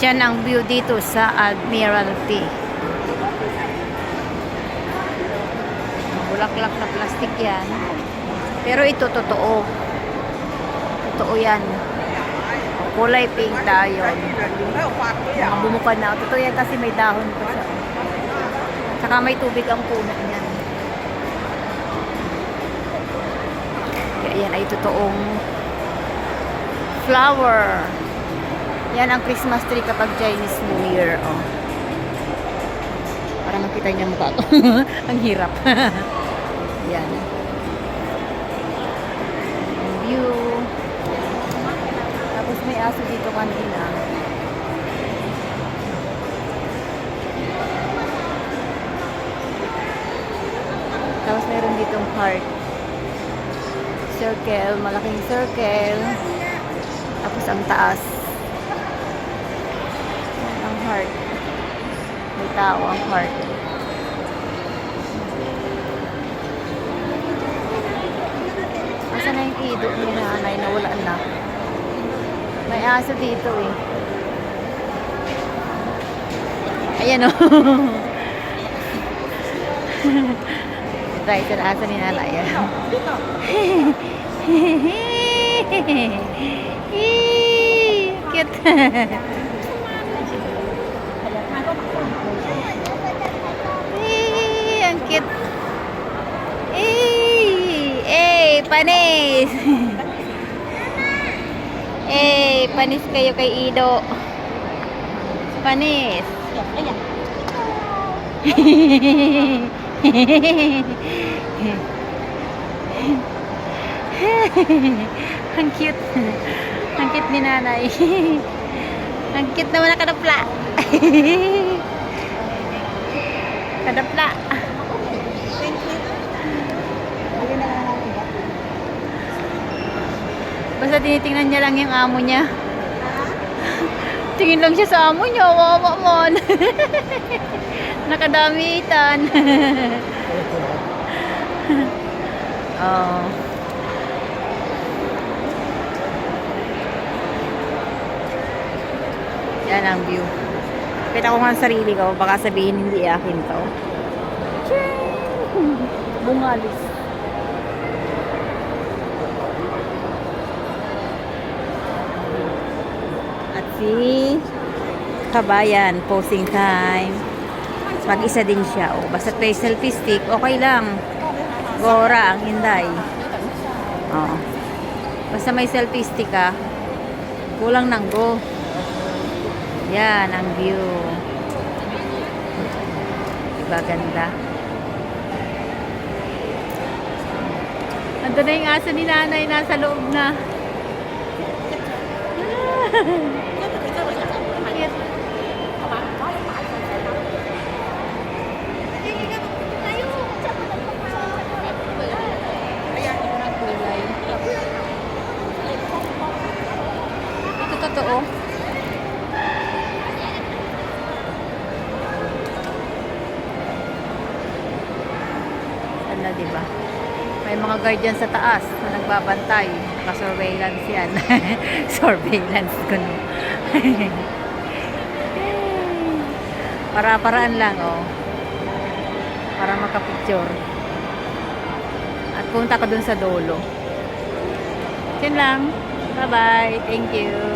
Yan ang view dito sa Admiralty. Bulaklak na plastic yan. Pero ito totoo. Totoo yan. Kulay pink tayo. Mga bumukad na. Totoo yan kasi may dahon pa siya. Saka may tubig ang puno niyan. Kaya yan ay totoong flower. Yan ang Christmas tree kapag Chinese New Year. Oh. Para makita niya mukha ko. Ang hirap. Yan. View. Tapos may aso dito kanina. Tapos meron ditong heart. Circle. Malaking circle. Tapos ang taas. Ang heart. May tao ang heart. Asa na yung ido ni nanay? Nawala na. May aso dito eh. Ayan o. Ito na aso ni nanay. Ayan. Cute. Ang cute. Panis. Panis kayo kay Ido. Panis. Ang cute. Ang cute ni nanay. Ang cute naman na kadapla. Kadapla. Basta tinitingnan niya lang yung amo niya. Tingin lang siya sa amo niya. Wawa mon. Nakadamitan. Oh. Yan ang view. Kita ko nga ang sarili ko. Baka sabihin hindi akin to. Bungalis. At si Kabayan, posing time. Mag-isa din siya. O, basta may selfie stick, okay lang. Gora ang hinday. O. Basta may selfie stick ka, kulang ng go. Yan ang view. Diba ganda? Ando na yung aso ni nanay, nasa loob na. Ito totoo. Ano, diba? May mga guardian sa taas na nagbabantay. Naka-surveillance yan. Surveillance ko no. Para-paraan lang, oh. Para makapicture. At punta ka dun sa dulo. Yan lang. Bye-bye. Thank you.